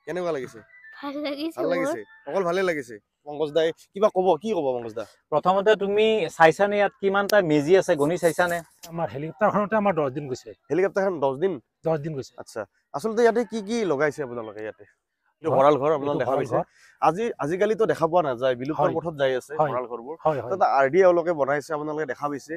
কেনেকুৱা লাগিছে? ভাল লাগিছে। ভাল লাগিছে, অকল ভালে লাগিছে। পংকজ দাই কিবা ক'ব, কি ক'ব পংকজ দা? প্ৰথমতে তুমি চাইছানে ইয়াত কিমানটা মেজি আছে গণি চাইছানে? আমাৰ হেলিকপ্টাৰখনতে আমাৰ 10 দিন গৈছে। হেলিকপ্টাৰখন 10 দিন গৈছে। আচ্ছা, আচলতে ইয়াতে কি লগাইছে আপোনালোকে? ইয়াতে ভঁৰাল ঘৰ আপোনালোকে দেখা পাইছে। আজিকালিতো দেখা পোৱা নাযায়, বিলুপ্তৰ পথত যাই আছে ভঁৰাল ঘৰবোৰ। এটা আৰডি এওঁলোকে বনাইছে, আপোনালোকে দেখা পাইছে।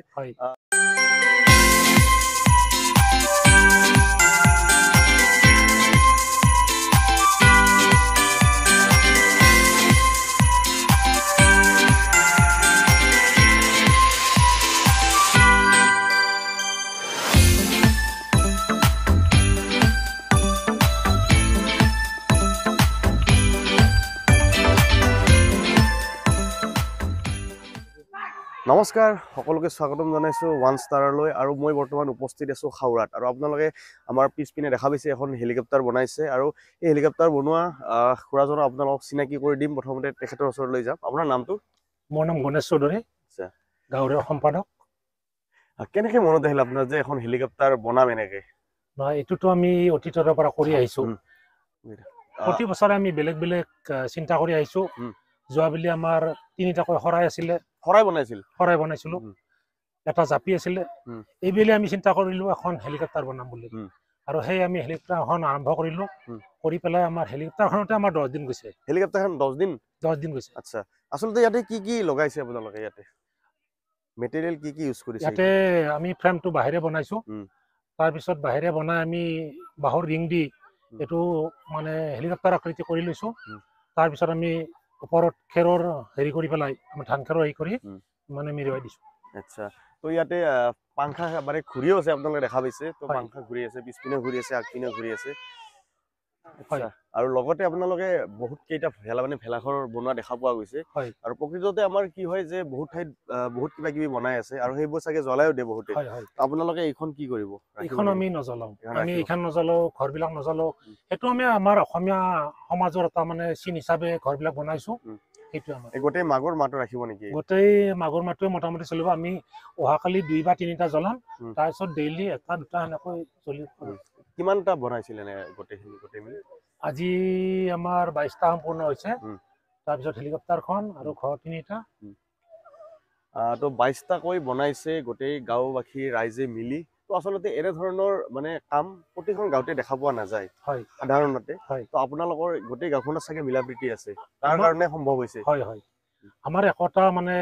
নমস্কাৰ, সকলোকে স্বাগতম জনাইছো ওৱান ষ্টাৰলৈ। আৰু মই বৰ্তমান উপস্থিত আছো খাউৰাত। আৰু আপোনালোকে আমাৰ পিছপিনে দেখা পাইছে এখন হেলিকপ্টাৰ বনাইছে। আৰু এই হেলিকপ্টাৰ বনোৱা খুৰাজনক আপোনালোকক চিনাকি কৰি দিম। প্ৰথমতে তেখেতৰ ওচৰলৈ যাম। আপোনাৰ নামটো? মোৰ নাম গণেশ চৌধুৰী। আচ্ছা, গাঁৱৰ সম্পাদক। কেনেকৈ মনত আহিল আপোনাৰ যে এখন হেলিকপ্টাৰ বনাম এনেকৈ? নহয়, এইটোতো আমি অতীতৰ পৰা কৰি আহিছো। প্ৰতি বছৰে আমি বেলেগ বেলেগ চিন্তা কৰি আহিছো। যোৱাবেলি আমাৰ 3টাকৈ শৰাই আছিলে। শৰাই বনাইছিলো। এটা জাপি আছিলে। এইবেলি আমি চিন্তা কৰিলো এখন হেলিকপ্টাৰ বনাম বুলি। আৰু সেই আমি হেলিকপ্টাৰখন আৰম্ভ কৰিলো। কৰি পেলাই আমাৰ হেলিকপ্টাৰখনতে আমাৰ 10 দিন গৈছে। হেলিকপ্টাৰখন 10 দিন গৈছে। আচ্ছা, আচলতে ইয়াতে কি লগাইছে আপোনালোকে? ইয়াতে মেটেৰিয়েল কি ইউজ কৰিছে? ইয়াতে আমি ফ্ৰেমটো বাহিৰে বনাইছো। তাৰপিছত বাহিৰে বনাই আমি বাঁহৰ ৰিং দি এইটো মানে হেলিকপ্টাৰ আকৃতি কৰি লৈছো। তাৰপিছত আমি ওপৰত খেৰৰ হেৰি কৰি পেলাই আমি ধান খেৰৰ হেৰি কৰি মানে মেৰুৱাই দিছো। আচ্ছা, তো ইয়াতে পাংখা মানে ঘূৰিও আছে, আপোনালোকে দেখা পাইছে। তো পাংখা ঘূৰি আছে, পিছপিনে ঘূৰি আছে, আগপিনে ঘূৰি আছে। আৰু লগতে আপোনালোকে বহুত কেইটা ভেলাঘৰ বনোৱা দেখা পোৱা গৈছে। আৰু প্ৰকৃততে আমাৰ কি হয় যে বহুত ঠাইত বহুত কিবা কিবি বনাই আছে আৰু সেইবোৰ চাগে জ্বলাইও দিয়ে বহুতে। আপোনালোকে এইখন কি কৰিব? এইখন আমি নজ্বলাও। আমি এইখন নজ্বলাও, ঘৰবিলাক নজ্বলাও। সেইটো আমি আমাৰ অসমীয়া সমাজৰ এটা মানে চিন হিচাপে ঘৰবিলাক বনাইছো। সেইটো আমাৰ গোটেই মাঘৰ মাহটো ৰাখিব নেকি? গোটেই মাঘৰ মাহটোৱে মোটামুটি চলিব। আমি অহাকালি 2 বা 3টা জ্বলাম। তাৰপিছত ডেইলি 1টা 2টা এনেকৈ চলিব। কিমানটা বনাইছিলে গোটেই মিলি? আজি আমাৰ 22টা সম্পূৰ্ণ হৈছে। তাৰপিছত হেলিকপ্টাৰখন আৰু ঘৰ 3টা। তো 22টাকৈ বনাইছে গোটেই গাঁওবাসী ৰাইজে মিলি। তো আচলতে এনেধৰণৰ মানে কাম প্ৰতিখন গাঁৱতে দেখা পোৱা নাযায় সাধাৰণতে। তো আপোনালোকৰ গোটেই গাঁওখনত চাগে মিলা প্ৰীতি আছে, তাৰ কাৰণে সম্ভৱ হৈছে। আমাৰ একতা মানে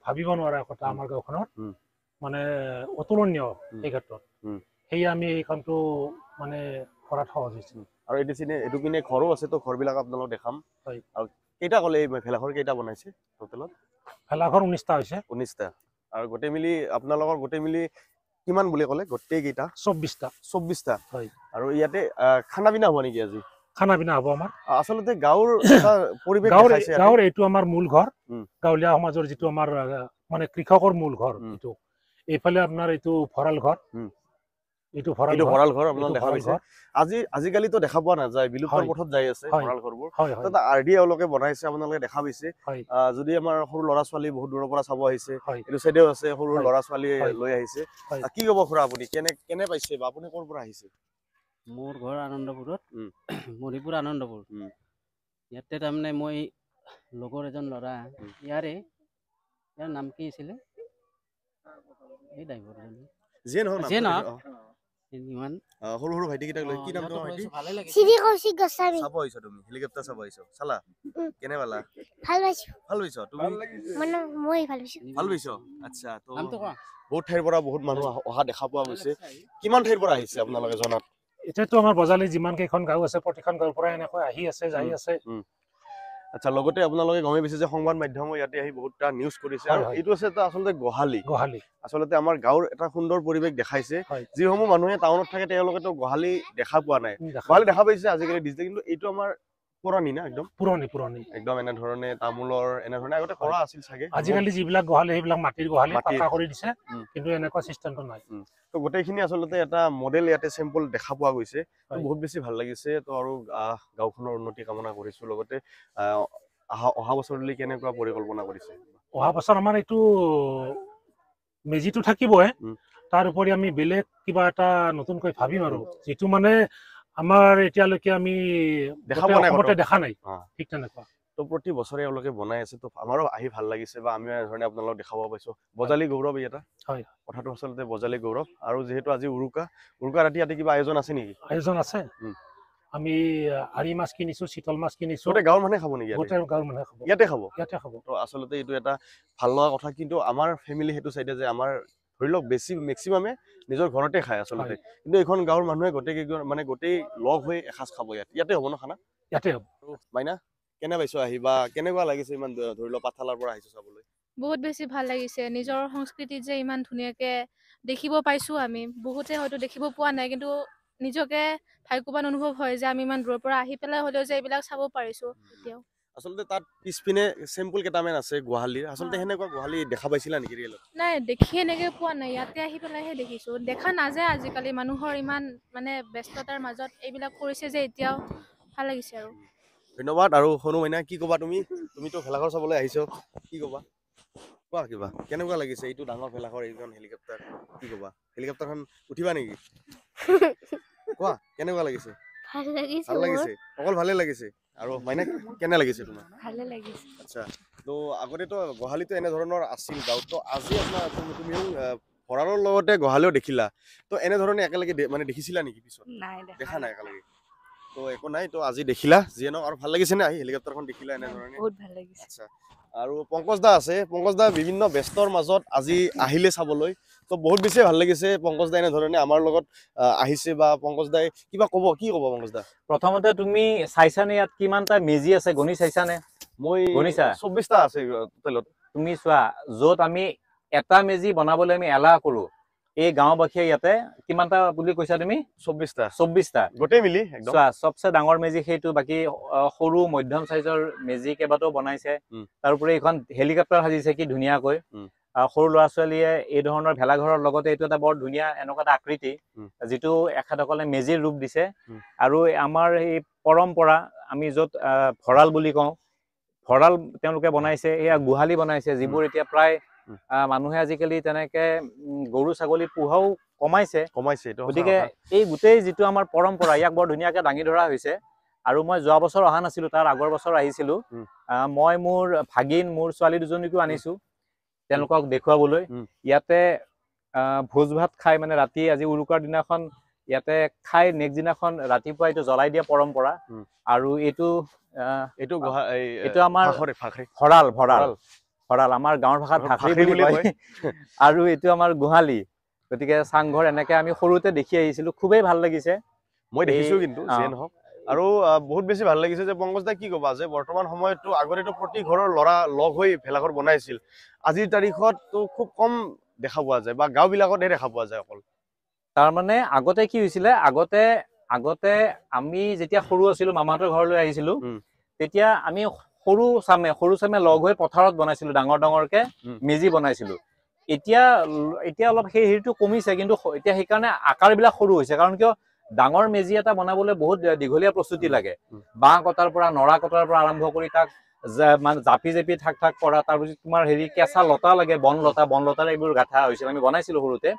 ভাবিব নোৱাৰা একতা আমাৰ গাঁওখনত মানে অতুলনীয় এই ক্ষেত্ৰত। সেয়ে আমি এই কামটো মানে কৰাত সহজ হৈছে। আৰু এইটো পিনে ঘৰো আছে, তো ঘৰবিলাক আপোনালোক দেখাম। আৰু কেইটা ক'লে এই ভেলাঘৰ কেইটা বনাইছে টোটেলত? ভেলাঘৰ 19টা হৈছে। 19টা। আৰু গোটেই মিলি আপোনালোকৰ গোটেই মিলি কিমান বুলি ক'লে? গোটেই কেইটা 24টা। আৰু ইয়াতে খানা পিনা হ'ব নেকি আজি? খানা পিনা হ'ব আমাৰ। আচলতে গাঁৱৰ পৰিৱেশ গাঁৱৰ এইটো আমাৰ মূল ঘৰ। গাঁৱলীয়া সমাজৰ যিটো আমাৰ মানে কৃষকৰ মূল ঘৰ এইটো। এইফালে আপোনাৰ এইটো ভঁৰাল ঘৰ। এইটো ভঁৰাল ঘৰ আপোনালোকে দেখা পাইছে। আজিকালিতো দেখা পোৱা নাযায়, বিলুপ্তৰ পথত যাই আছে ভঁৰাল ঘৰবোৰ। এটা আৰডি এওঁলোকে বনাইছে, আপোনালোকে দেখা পাইছে। যদি আমাৰ সৰু ল'ৰা ছোৱালী বহুত দূৰৰ পৰা চাব আহিছে, এইটো চাইডেও আছে, সৰু ল'ৰা ছোৱালী লৈ আহিছে। কি ক'ব খুৰা আপুনি? কেনে পাইছে বা আপুনি ক'ৰ পৰা আহিছে? মোৰ ঘৰ আনন্দপুৰত, মণিপুৰ আনন্দপুৰ। ইয়াতে তাৰমানে মই লগৰ এজন ল'ৰা ইয়াৰ নাম কি আছিলে? এই ড্ৰাইভাৰজন ইমান সৰু ভাইটিকেইটাক লৈ কি নাম তোমাৰ ভাইটি? চাব আহিছ তুমি? হেলিকপ্টাৰ চাব আহিছ? চালা? কেনে পালা? ভাল পাইছো। ভাল পাইছ তুমি? মই ভাল পাইছো। ভাল পাইছ? আচ্ছা, তো বহুত ঠাইৰ পৰা বহুত মানুহ অহা দেখা পোৱা গৈছে। কিমান ঠাইৰ পৰা আহিছে আপোনালোকে জনাত? এতিয়াতো আমাৰ বজালি যিমান কেইখন গাঁও আছে, প্ৰতিখন গাঁৱৰ পৰা এনেকৈ আহি আছে, যাই আছে। আচ্ছা, লগতে আপোনালোকে গমে পাইছে যে সংবাদ মাধ্যমে ইয়াতে আহি বহুতটা নিউজ কৰিছে। আৰু এইটো আছে এটা আচলতে গোহালি। আচলতে আমাৰ গাঁৱৰ এটা সুন্দৰ পৰিৱেশ দেখাইছে। যিসমূহ মানুহে টাউনত থাকে তেওঁলোকেতো গোহালি দেখা পোৱা নাই। গোহালি দেখা পাইছে আজিকালি ডিজিটেল, কিন্তু এইটো আমাৰ পুৰণি না? একদম পুৰণি একদম এনেধৰণে তামোলৰ এনেধৰণে আগতে কৰা আছিল চাগে। আজিকালি যিবিলাক গোহালি সেইবিলাক মাটিৰ গোহালি পাকা কৰি দিছে, কিন্তু এনেকুৱা চিষ্টেমটো নাই। তো গোটেইখিনি আচলতে এটা মডেল ইয়াতে চেম্পল দেখা পোৱা গৈছে। বহুত বেছি ভাল লাগিছে। তো আৰু গাঁওখনৰ উন্নতি কামনা কৰিছো। লগতে অহা বছৰলৈ কেনেকুৱা পৰিকল্পনা কৰিছে? অহা বছৰ আমাৰ এইটো মেজিটো থাকিবই, তাৰ উপৰি আমি বেলেগ কিবা এটা নতুনকৈ ভাবিম আৰু যিটো মানে আমাৰ এতিয়ালৈকে আমি দেখা গোটেই পোৱা নাই অসমতে ক'তো। দেখা নাই অ। ঠিক তেনেকুৱা তো প্ৰতি বছৰে এওঁলোকে বনাই আছে, তো আমাৰো আহি ভাল লাগিছে বা আমি ধৰণে আপোনালোকক দেখাব পাইছো। বজালী গৌৰৱ এটা হয় কথাটো আচলতে বজালী গৌৰৱ। আৰু যিহেতু আজি উৰুকা ৰাতি ইয়াতে কিবা আয়োজন আছে নেকি? আয়োজন আছে। উম। আমি আৰি মাছ কিনিছো, চিতল মাছ কিনিছো। গোটেই গাঁৱৰ মানুহে খাব নেকি ইয়াতে? গোটেই গাঁৱৰ মানুহে খাব। ইয়াতে খাব? ইয়াতে খাব। তো আচলতে এইটো এটা ভাল লগা কথা। কিন্তু আমাৰ ফেমিলি সেইটো চাইডে যে আমাৰ ধৰি লওক বেছি মেক্সিমামে নিজৰ ঘৰতে খায় আচলতে, কিন্তু এইখন গাঁৱৰ মানুহে গোটেই লগ হৈ এসাঁজ খাব ইয়াতে হ'ব ন খানা? ইয়াতে হ'ব। মাইনা কেনে পাইছো আহি বা কেনেকুৱা লাগিছে ইমান ধৰি লওক পাঠশালাৰ পৰা আহিছো চাবলৈ? বহুত বেছি ভাল লাগিছে। নিজৰ সংস্কৃতিত যে ইমান ধুনীয়াকে দেখিব পাইছো আমি, বহুতে হয়তো দেখিব পোৱা নাই, কিন্তু নিজকে ভাগ্যৱান অনুভৱ হয় যে আমি ইমান দূৰৰ পৰা আহি পেলাই হ'লেও যে এইবিলাক চাব পাৰিছো এতিয়াও। আচলতে তাত পিছপিনে চেম্পল কেইটামান আছে গোহালিৰ, আচলতে সেনেকুৱা গোহালি দেখা পাইছিলা নেকি ৰিয়েলত? নাই, দেখি এনেকে পোৱা নাই, ইয়াতে আহি পেলাইহে দেখিছো। দেখা নাযায় আজিকালি, মানুহৰ ইমান মানে ব্যস্ততাৰ মাজত এইবিলাক কৰিছে যে এতিয়াও ভাল লাগিছে আৰু। ধন্যবাদ। আৰু সনু মাইনা কি ক'বা তুমি? তুমিতো ভেলাঘৰ চাবলৈ আহিছো, কি ক'বা? কোৱা কিবা, কেনেকুৱা লাগিছে এইটো ডাঙৰ ভেলাঘৰ, এইখন হেলিকপ্টাৰ, কি ক'বা? হেলিকপ্টাৰখন উঠিবা নেকি? কোৱা কেনেকুৱা লাগিছে? ভাল লাগিছে ভাল লাগিছে, অকল ভালে লাগিছে। আৰু মাইনা কেনে লাগিছে তোমাৰ? ভালে লাগিছে। আচ্ছা, তো আগতেতো গোহালিতো এনে ধৰণৰ আছিল গাঁৱত, তো আজি আপোনাৰ তুমিও ভঁৰালৰ লগতে গোহালিও দেখিলা, তো এনেধৰণে একেলগে দেখিছিলা নেকি পিছত? নাই দেখা নাই একেলগে, তো একো নাই, তো আজি দেখিলা যিয়ে নহওক। আৰু ভাল লাগিছে নে আহি হেলিকপ্টাৰখন দেখিলা এনেধৰণে? বহুত ভাল লাগিছে। আচ্ছা, আৰু পংকজ দা আছে, পংকজ দা বিভিন্ন ব্যস্তৰ মাজত আজি আহিলে চাবলৈ, তো বহুত বেছি ভাল লাগিছে পংকজ দা এনেধৰণে আমাৰ লগত আহিছে। বা পংকজ দাই কিবা ক'ব, কি ক'ব পংকজ দা? প্ৰথমতে তুমি চাইছানে ইয়াত কিমানটা মেজি আছে, গণি চাইছানে? মই গণিছা? 24টা আছে টোটেলত। তুমি চোৱা, য'ত আমি এটা মেজি বনাবলৈ আমি এলাহ কৰো, এই গাঁওবাসীয়ে ইয়াতে কিমানটা বুলি কৈছা তুমি? 24টা। 24টা গোটেই মিলি একদম। চোৱা, চবচে ডাঙৰ মেজি সেইটো, বাকী সৰু মধ্যম চাইজৰ মেজি কেইবাটাও বনাইছে। তাৰোপৰি এইখন হেলিকপ্টাৰ সাজিছে কি ধুনীয়াকৈ। সৰু ল'ৰা ছোৱালীয়ে এই ধৰণৰ ভেলাঘৰৰ লগতে এইটো এটা বৰ ধুনীয়া এনেকুৱা এটা আকৃতি, যিটো এখেতসকলে মেজিৰ ৰূপ দিছে। আৰু আমাৰ এই পৰম্পৰা, আমি য'ত ভঁৰাল বুলি কওঁ, ভঁৰাল তেওঁলোকে বনাইছে, এয়া গোহালি বনাইছে, যিবোৰ এতিয়া প্ৰায় মানুহে আজিকালি তেনেকে গৰু ছাগলী পোহাও কমাইছে। গতিকে এই গোটেই যিটো আমাৰ পৰম্পৰা, ইয়াক বৰ ধুনীয়াকে দাঙি ধৰা হৈছে। আৰু মই যোৱা বছৰ অহা নাছিলো, তাৰ আগৰ বছৰ আহিছিলো। মই মোৰ ভাগিন, মোৰ ছোৱালী দুজনীকো আনিছো তেওঁলোকক দেখুৱাবলৈ। ইয়াতে ভোজ ভাত খাই, মানে ৰাতি আজি উৰুকাৰ দিনাখন ইয়াতে খাই নেক্সট দিনাখন ৰাতিপুৱা এইটো জ্বলাই দিয়া পৰম্পৰা। আৰু এইটো আমাৰ ভঁৰাল, আমাৰ গাঁৱৰ ভাষাত ভাখৰি বুলি কয়। আৰু এইটো আমাৰ গোহালি। গতিকে চাংঘৰ এনেকে আমি সৰুতে দেখি আহিছিলো, খুবেই ভাল লাগিছে। মই দেখিছো কিন্তু যিয়ে নহওক। আৰু বহুত বেছি ভাল লাগিছে যে পংকজ দা কি ক'বা, যে বৰ্তমান সময়তো আগতেতো প্ৰতি ঘৰৰ ল'ৰা লগ হৈ ভেলাঘৰ বনাইছিল, আজিৰ তাৰিখত তো খুব কম দেখা পোৱা যায়, বা গাঁওবিলাকতহে দেখা পোৱা যায় অকল। তাৰমানে আগতে কি হৈছিলে, আগতে আমি যেতিয়া সৰু আছিলো, মামাহঁতৰ ঘৰলৈ আহিছিলো, তেতিয়া আমি সৰু চামে লগ হৈ পথাৰত বনাইছিলো, ডাঙৰ ডাঙৰকে মেজি বনাইছিলো। এতিয়া অলপ সেই হেৰিটো কমিছে, কিন্তু এতিয়া সেইকাৰণে আকাৰবিলাক সৰু হৈছে। কাৰণ কিয়, ডাঙৰ মেজি এটা বনাবলৈ বহুত দীঘলীয়া প্ৰস্তুতি লাগে। বাঁহ কটাৰ পৰা, নৰা কটাৰ পৰা আৰম্ভ কৰি তাক মানে জাপি ঠাক কৰা, তাৰপিছত তোমাৰ কেঁচা লতা লাগে, বনলতাৰে এইবোৰ গাঁঠা হৈছিল, আমি বনাইছিলো সৰুতে।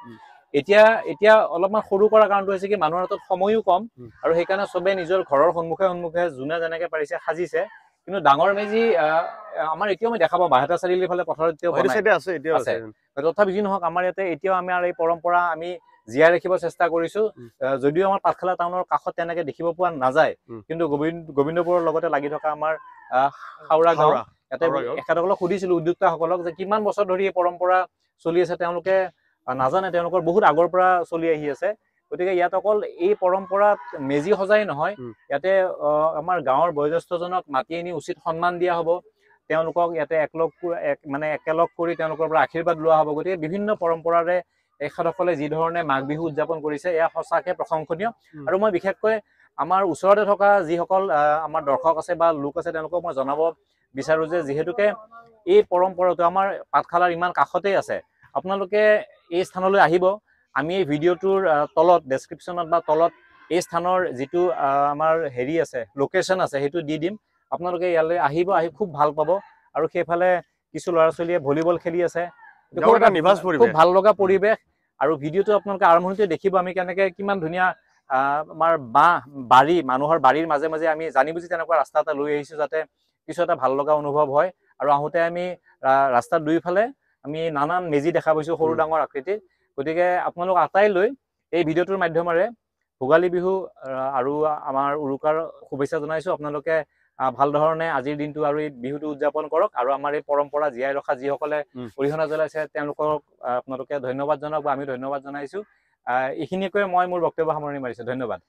এতিয়া অলপমান সৰু কৰাৰ কাৰণটো হৈছে কি, মানুহৰ হাতত সময়ো কম, আৰু সেইকাৰণে চবে নিজৰ ঘৰৰ সন্মুখে যোনে যেনেকে পাৰিছে সাজিছে। কিন্তু ডাঙৰ মেজি আমাৰ এতিয়াও মই দেখা পাওঁ, বাহেতা চাৰিআলিৰ ফালে পথাৰত আছে। তথাপি যি নহওক, আমাৰ ইয়াতে এতিয়াও আমাৰ এই পৰম্পৰা আমি জীয়াই ৰাখিব চেষ্টা কৰিছো। যদিও আমাৰ পাঠশালা টাউনৰ কাষত তেনেকে দেখিব পোৱা নাযায়, কিন্তু গোবিন্দপুৰৰ লগতে লাগি থকা আমাৰ হাওৰা গাঁও, ইয়াতে এখেতসকলক সুধিছিলো, উদ্যোক্তাসকলক, যে কিমান বছৰ ধৰি এই পৰম্পৰা চলি আছে। তেওঁলোকে নাজানে, তেওঁলোকৰ বহুত আগৰ পৰা চলি আহি আছে। গতিকে ইয়াত অকল এই পৰম্পৰাত মেজি সজাই নহয়, ইয়াতে আমাৰ গাঁৱৰ বয়োজ্যেষ্ঠজনক মাতি আনি উচিত সন্মান দিয়া হ'ব। তেওঁলোকক ইয়াতে একেলগ কৰি তেওঁলোকৰ পৰা আশীৰ্বাদ লোৱা হ'ব। গতিকে বিভিন্ন পৰম্পৰাৰে এখেতসকলে যি ধৰণে মাঘ বিহু উদযাপন কৰিছে, এয়া সঁচাকে প্ৰশংসনীয়। আৰু মই বিশেষকৈ আমাৰ ওচৰতে থকা যিসকল আমাৰ দৰ্শক আছে বা লোক আছে, তেওঁলোকক মই জনাব বিচাৰো যে যিহেতুকে এই পৰম্পৰাটো আমাৰ পাঠশালাৰ ইমান কাষতেই আছে, আপোনালোকে এই স্থানলৈ আহিব। আমি এই ভিডিঅ'টোৰ তলত ডেছক্ৰিপশ্যনত বা তলত এই স্থানৰ যিটো আমাৰ আছে, লোকেশ্যন আছে, সেইটো দি দিম। আপোনালোকে ইয়ালৈ আহিব, আহি খুব ভাল পাব। আৰু সেইফালে কিছু ল'ৰা ছোৱালীয়ে ভলীবল খেলি আছে, খুব ভাল লগা পৰিৱেশ। আৰু ভিডিঅ'টো আপোনালোকে আৰম্ভণিতে দেখিব, আমি কিমান ধুনীয়া আমাৰ বাৰী মানুহৰ বাৰীৰ মাজে মাজে আমি জানি বুজি তেনেকুৱা ৰাস্তা এটা লৈ আহিছোঁ যাতে কিছু এটা ভাল লগা অনুভৱ হয়। আৰু আহোঁতে আমি ৰাস্তাৰ দুয়োফালে আমি নানান মেজি দেখা পাইছোঁ সৰু ডাঙৰ আকৃতিৰ। গতিকে আপোনালোক আটাইলৈ এই ভিডিঅ'টোৰ মাধ্যমেৰে ভোগালী বিহু আৰু আমাৰ উৰুকাৰ শুভেচ্ছা জনাইছোঁ। আপোনালোকে ভাল ধৰণে আজিৰ দিনটো আৰু এই বিহুটো উদযাপন কৰক আৰু আমাৰ এই পৰম্পৰা জীয়াই ৰখা যিসকলে অৰিহণা জ্বলাইছে তেওঁলোকক আপোনালোকে ধন্যবাদ জনাওক বা আমি ধন্যবাদ জনাইছোঁ। এইখিনিকৈ মই মোৰ বক্তব্য সামৰণি মাৰিছোঁ। ধন্যবাদ।